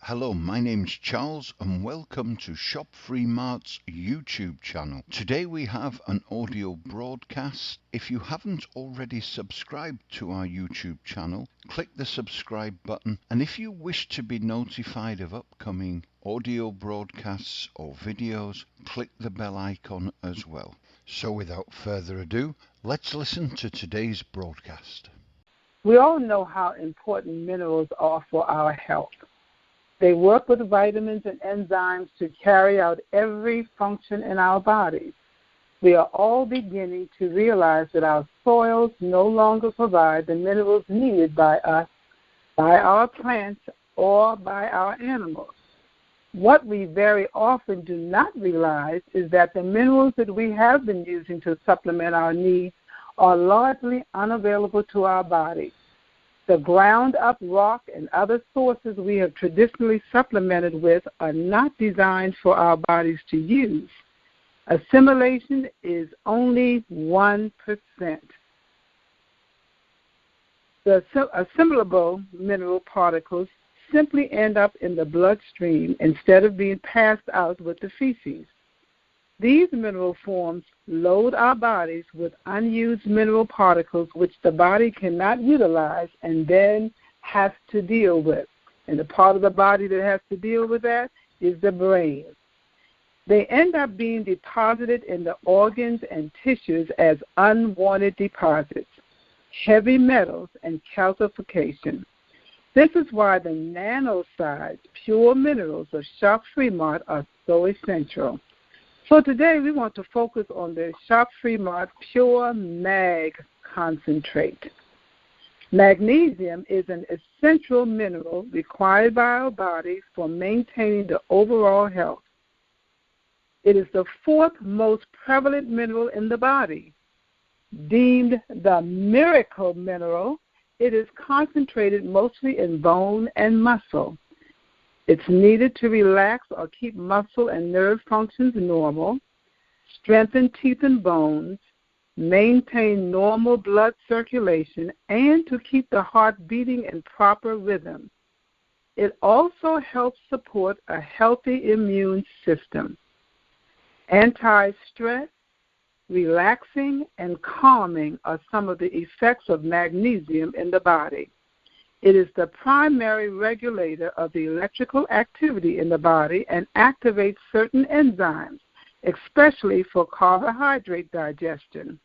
Hello, my name's Charles and welcome to ShopFreeMart's YouTube channel. Today we have an audio broadcast. If you haven't already subscribed to our YouTube channel, click the subscribe button, and if you wish to be notified of upcoming audio broadcasts or videos, click the bell icon as well. So without further ado, let's listen to today's broadcast. We all know how important minerals are for our health. They work with vitamins and enzymes to carry out every function in our bodies. We are all beginning to realize that our soils no longer provide the minerals needed by us, by our plants, or by our animals. What we very often do not realize is that the minerals that we have been using to supplement our needs are largely unavailable to our bodies. The ground-up rock and other sources we have traditionally supplemented with are not designed for our bodies to use. Assimilation is only 1%. The assimilable mineral particles simply end up in the bloodstream instead of being passed out with the feces. These mineral forms load our bodies with unused mineral particles which the body cannot utilize and then has to deal with. And the part of the body that has to deal with that is the brain. They end up being deposited in the organs and tissues as unwanted deposits, heavy metals, and calcification. This is why the nano-sized pure minerals of ShopFreeMart are so essential. So today we want to focus on the ShopFreeMart Pure Mag Concentrate. Magnesium is an essential mineral required by our bodies for maintaining the overall health. It is the fourth most prevalent mineral in the body. Deemed the miracle mineral, it is concentrated mostly in bone and muscle. It's needed to relax or keep muscle and nerve functions normal, strengthen teeth and bones, maintain normal blood circulation, and to keep the heart beating in proper rhythm. It also helps support a healthy immune system. Anti-stress, relaxing, and calming are some of the effects of magnesium in the body. It is the primary regulator of the electrical activity in the body and activates certain enzymes, especially for carbohydrate digestion.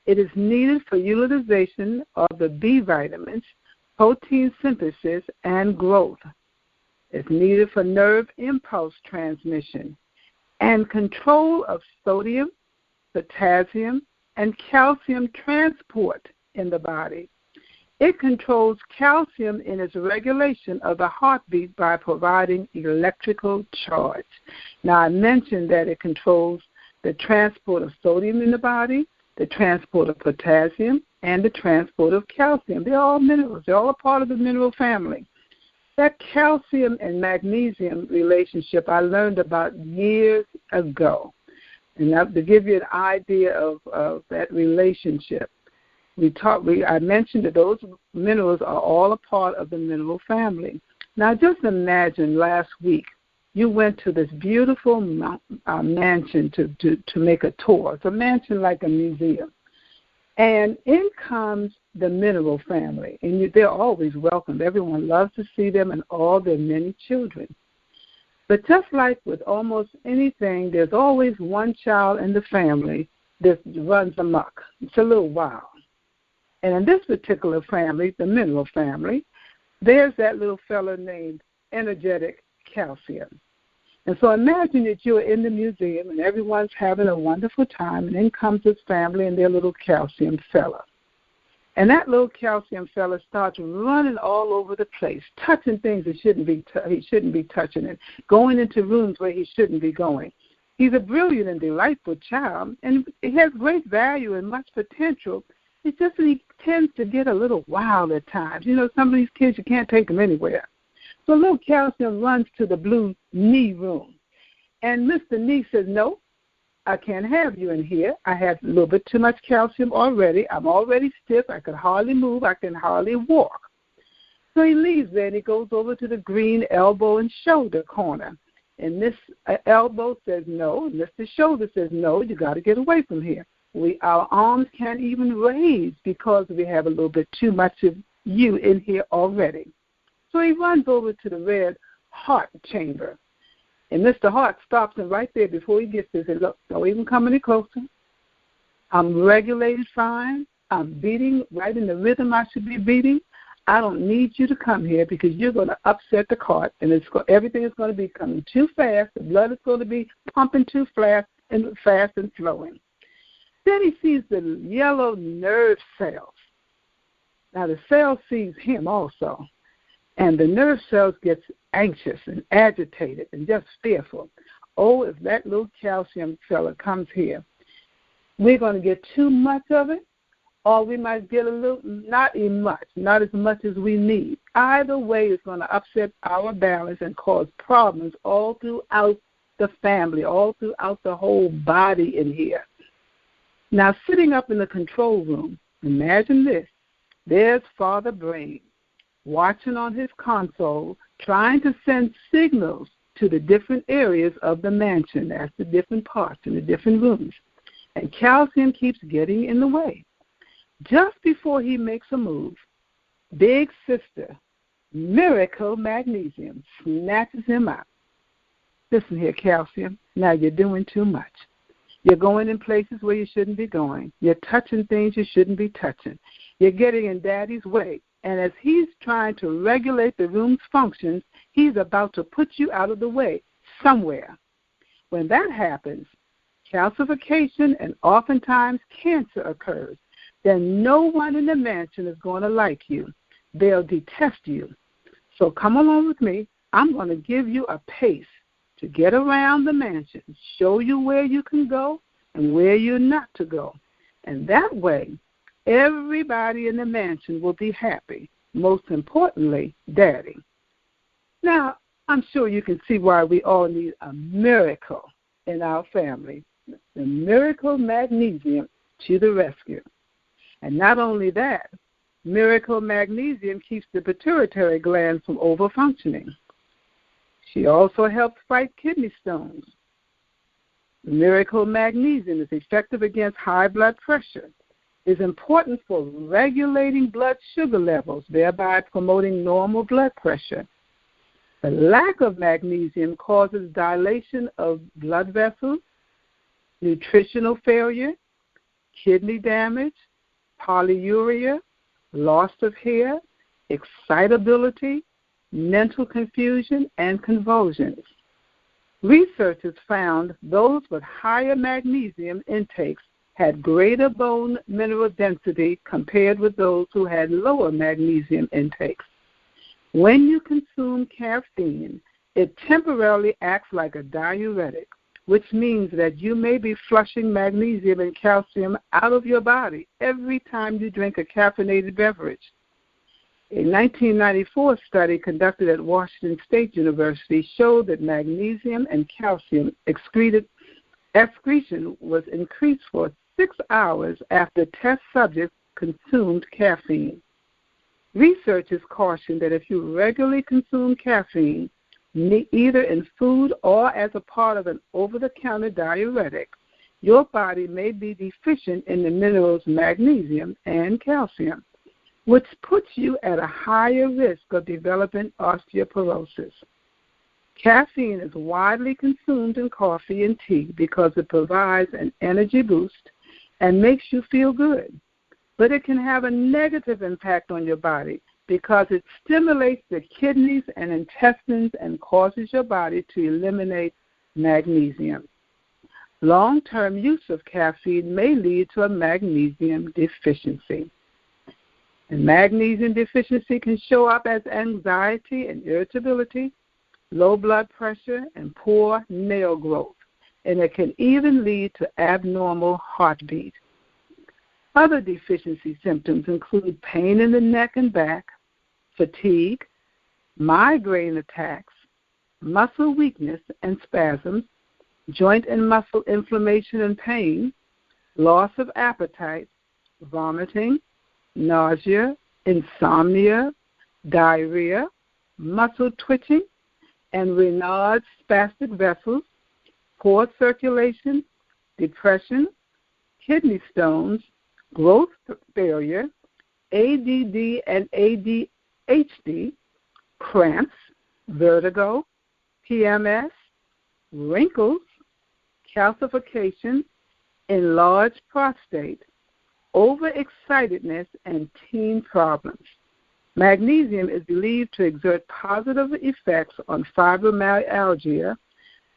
It is needed for utilization of the B vitamins, protein synthesis, and growth. It's needed for nerve impulse transmission and control of sodium, potassium, and calcium transport in the body. It controls calcium in its regulation of the heartbeat by providing electrical charge. Now, I mentioned that it controls the transport of sodium in the body, the transport of potassium, and the transport of calcium. They're all minerals. They're all a part of the mineral family. That calcium and magnesium relationship I learned about years ago. And to give you an idea of that relationship, I mentioned that those minerals are all a part of the mineral family. Now, just imagine last week you went to this beautiful mansion to make a tour. It's a mansion like a museum. And in comes the mineral family, and they're always welcome. Everyone loves to see them and all their many children. But just like with almost anything, there's always one child in the family that runs amok. It's a little wild. And in this particular family, the mineral family, there's that little fellow named energetic calcium. And so imagine that you're in the museum and everyone's having a wonderful time, and in comes this family and their little calcium fella. And that little calcium fella starts running all over the place, touching things he shouldn't be touching, and going into rooms where he shouldn't be going. He's a brilliant and delightful child, and he has great value and much potential. It's just that he tends to get a little wild at times. You know, some of these kids, you can't take them anywhere. So little calcium runs to the blue knee room. And Mr. Knee says, no, I can't have you in here. I have a little bit too much calcium already. I'm already stiff. I can hardly move. I can hardly walk. So he leaves there and he goes over to the green elbow and shoulder corner. And this elbow says no, and this shoulder says no, you got to get away from here. Our arms can't even raise because we have a little bit too much of you in here already. So he runs over to the red heart chamber. And Mr. Hart stops him right there before he gets there and says, look, don't even come any closer. I'm regulated fine. I'm beating right in the rhythm I should be beating. I don't need you to come here because you're going to upset the cart, and everything is going to be coming too fast. The blood is going to be pumping too fast and flowing. Then he sees the yellow nerve cells. Now, the cell sees him also, and the nerve cells gets anxious and agitated and just fearful. Oh, if that little calcium fella comes here, we're going to get too much of it, or we might get a little, not as much as we need. Either way, it's going to upset our balance and cause problems all throughout the family, all throughout the whole body in here. Now, sitting up in the control room, imagine this. There's Father Brain watching on his console, trying to send signals to the different areas of the mansion. That's the different parts in the different rooms. And calcium keeps getting in the way. Just before he makes a move, Big Sister, Miracle Magnesium, snatches him out. Listen here, calcium, now you're doing too much. You're going in places where you shouldn't be going. You're touching things you shouldn't be touching. You're getting in Daddy's way. And as he's trying to regulate the room's functions, he's about to put you out of the way somewhere. When that happens, calcification and oftentimes cancer occurs. Then no one in the mansion is going to like you. They'll detest you. So come along with me. I'm going to give you a pace to get around the mansion, show you where you can go and where you're not to go. And that way, everybody in the mansion will be happy. Most importantly, Daddy. Now, I'm sure you can see why we all need a miracle in our family. The miracle magnesium to the rescue. And not only that, miracle magnesium keeps the pituitary gland from overfunctioning. She also helps fight kidney stones. Miracle magnesium is effective against high blood pressure. Is important for regulating blood sugar levels, thereby promoting normal blood pressure. The lack of magnesium causes dilation of blood vessels, nutritional failure, kidney damage, polyuria, loss of hair, excitability, mental confusion, and convulsions. Researchers found those with higher magnesium intakes had greater bone mineral density compared with those who had lower magnesium intakes. When you consume caffeine, it temporarily acts like a diuretic, which means that you may be flushing magnesium and calcium out of your body every time you drink a caffeinated beverage. A 1994 study conducted at Washington State University showed that magnesium and calcium excretion was increased for 6 hours after test subjects consumed caffeine. Researchers caution that if you regularly consume caffeine, either in food or as a part of an over-the-counter diuretic, your body may be deficient in the minerals magnesium and calcium, which puts you at a higher risk of developing osteoporosis. Caffeine is widely consumed in coffee and tea because it provides an energy boost and makes you feel good. But it can have a negative impact on your body because it stimulates the kidneys and intestines and causes your body to eliminate magnesium. Long-term use of caffeine may lead to a magnesium deficiency. And magnesium deficiency can show up as anxiety and irritability, low blood pressure, and poor nail growth. And it can even lead to abnormal heartbeat. Other deficiency symptoms include pain in the neck and back, fatigue, migraine attacks, muscle weakness and spasms, joint and muscle inflammation and pain, loss of appetite, vomiting, nausea, insomnia, diarrhea, muscle twitching, and Raynaud's spastic vessels, poor circulation, depression, kidney stones, growth failure, ADD and ADHD, cramps, vertigo, PMS, wrinkles, calcification, enlarged prostate, overexcitedness, and teen problems. Magnesium is believed to exert positive effects on fibromyalgia,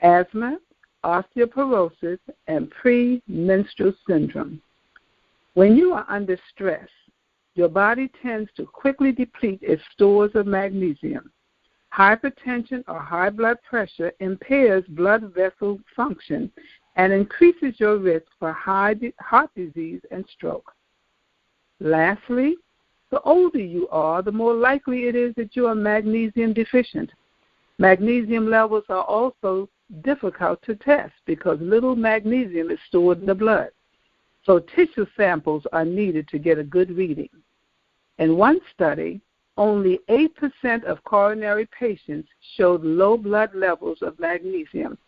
asthma, osteoporosis, and premenstrual syndrome. When you are under stress, your body tends to quickly deplete its stores of magnesium. Hypertension or high blood pressure impairs blood vessel function and increases your risk for heart disease and stroke. Lastly, the older you are, the more likely it is that you are magnesium deficient. Magnesium levels are also difficult to test because little magnesium is stored in the blood. So tissue samples are needed to get a good reading. In one study, only 8% of coronary patients showed low blood levels of magnesium,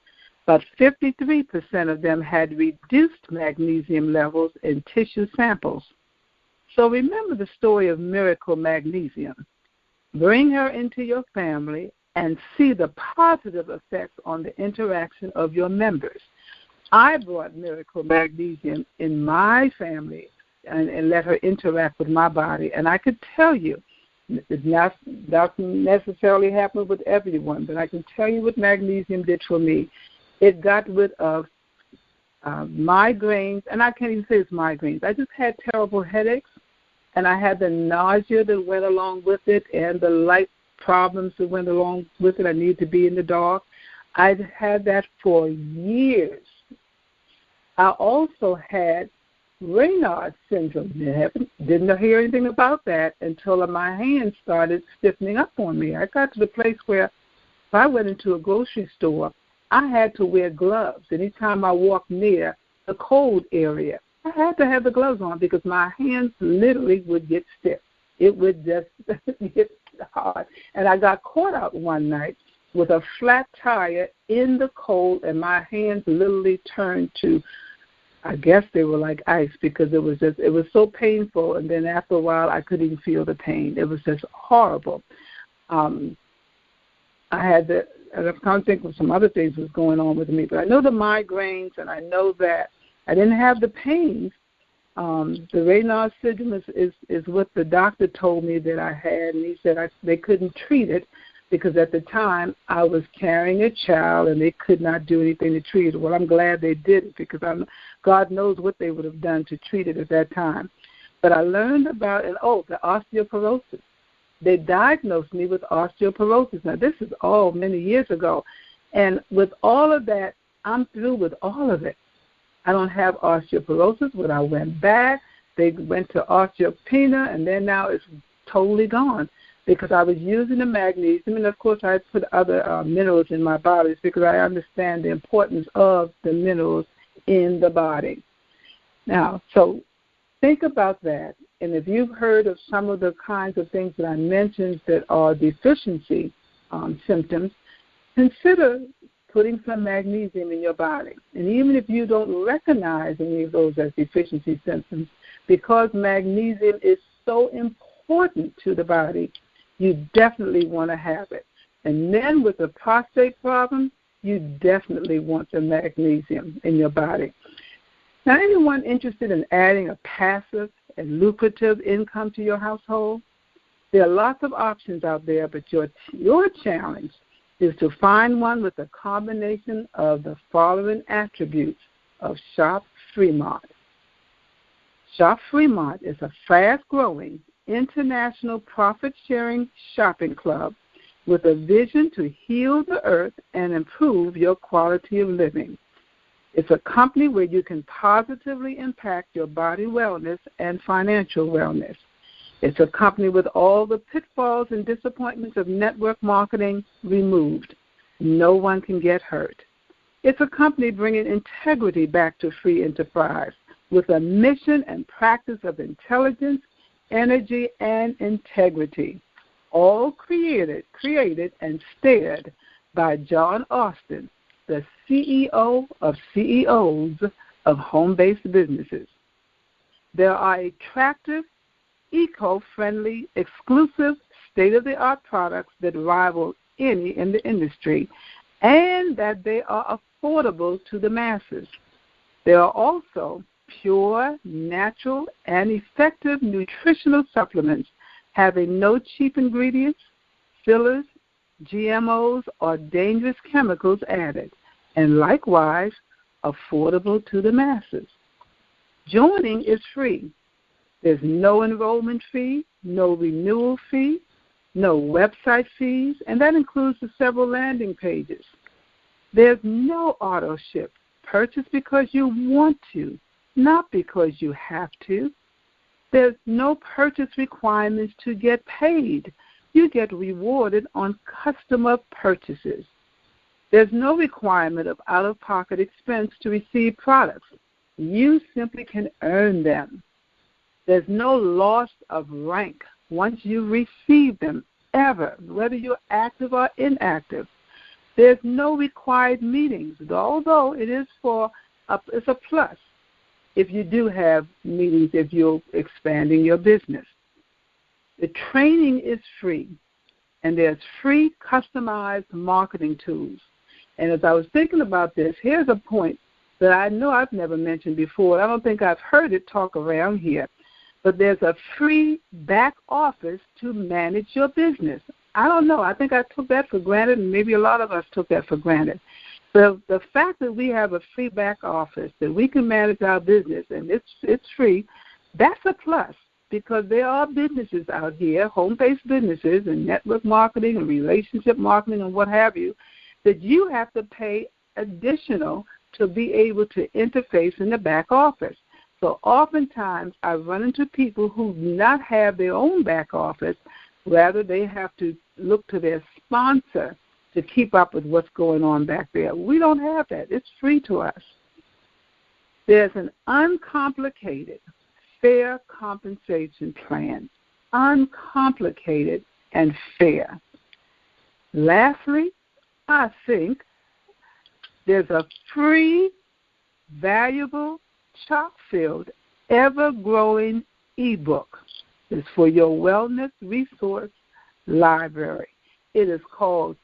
but 53% of them had reduced magnesium levels in tissue samples. So remember the story of Miracle Magnesium. Bring her into your family and see the positive effects on the interaction of your members. I brought Miracle Magnesium in my family and let her interact with my body, and I could tell you, it doesn't necessarily happen with everyone, but I can tell you what magnesium did for me. It got rid of migraines, and I can't even say it's migraines. I just had terrible headaches, and I had the nausea that went along with it and the light problems that went along with it. I needed to be in the dark. I'd had that for years. I also had Raynaud's syndrome. Didn't hear anything about that until my hands started stiffening up on me. I got to the place where if I went into a grocery store, I had to wear gloves anytime I walked near the cold area. I had to have the gloves on because my hands literally would get stiff. It would just get hard. And I got caught out one night with a flat tire in the cold, and my hands literally turned to, I guess they were like ice because it was so painful. And then after a while, I couldn't even feel the pain. It was just horrible. I had and I'm trying to think of some other things was going on with me, but I know the migraines, and I know that I didn't have the pains. The Raynaud's syndrome is what the doctor told me that I had, and he said they couldn't treat it because at the time I was carrying a child and they could not do anything to treat it. Well, I'm glad they did it because God knows what they would have done to treat it at that time. But I learned about the osteoporosis. They diagnosed me with osteoporosis. Now, this is all many years ago. And with all of that, I'm through with all of it. I don't have osteoporosis. When I went back, they went to osteopenia, and then now it's totally gone because I was using the magnesium. And, of course, I put other minerals in my bodies because I understand the importance of the minerals in the body. Now, so think about that. And if you've heard of some of the kinds of things that I mentioned that are deficiency symptoms, consider putting some magnesium in your body. And even if you don't recognize any of those as deficiency symptoms, because magnesium is so important to the body, you definitely want to have it. And then with the prostate problem, you definitely want the magnesium in your body. Now, anyone interested in adding a passive and lucrative income to your household? There are lots of options out there, but your challenge is to find one with a combination of the following attributes of ShopFreeMart. ShopFreeMart is a fast-growing, international profit-sharing shopping club with a vision to heal the earth and improve your quality of living. It's a company where you can positively impact your body wellness and financial wellness. It's a company with all the pitfalls and disappointments of network marketing removed. No one can get hurt. It's a company bringing integrity back to free enterprise with a mission and practice of intelligence, energy, and integrity. all created and steered by John Austin, the CEO of CEOs of home-based businesses. There are attractive, eco-friendly, exclusive, state-of-the-art products that rival any in the industry, and that they are affordable to the masses. There are also pure, natural, and effective nutritional supplements having no cheap ingredients, fillers, GMOs, or dangerous chemicals added, and likewise affordable to the masses. Joining is free. There's no enrollment fee, no renewal fee, no website fees, and that includes the several landing pages. There's no auto ship. Purchase because you want to, not because you have to. There's no purchase requirements to get paid. You get rewarded on customer purchases. There's no requirement of out-of-pocket expense to receive products. You simply can earn them. There's no loss of rank once you receive them, ever, whether you're active or inactive. There's no required meetings, although it's a plus if you do have meetings if you're expanding your business. The training is free, and there's free customized marketing tools. And as I was thinking about this, here's a point that I know I've never mentioned before. I don't think I've heard it talk around here. But there's a free back office to manage your business. I don't know. I think I took that for granted, and maybe a lot of us took that for granted. So the fact that we have a free back office, that we can manage our business, and it's free, that's a plus, because there are businesses out here, home-based businesses and network marketing and relationship marketing and what have you, that you have to pay additional to be able to interface in the back office. So oftentimes I run into people who do not have their own back office. Rather, they have to look to their sponsor to keep up with what's going on back there. We don't have that. It's free to us. There's an uncomplicated, fair compensation plan, uncomplicated and fair. Lastly, I think there's a free, valuable, chock-filled, ever-growing ebook. It's for your wellness resource library. It is called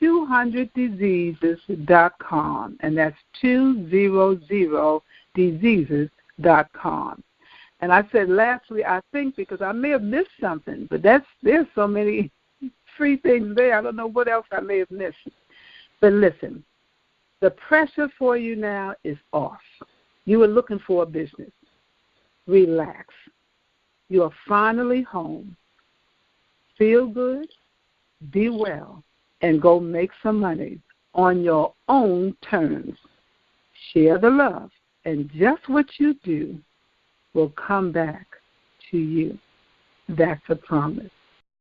200diseases.com, and that's 200diseases.com. And I said lastly, I think, because I may have missed something, but there's so many free things there. I don't know what else I may have missed. But listen, the pressure for you now is off. You were looking for a business. Relax. You are finally home. Feel good, be well, and go make some money on your own terms. Share the love, and just what you do will come back to you. That's a promise.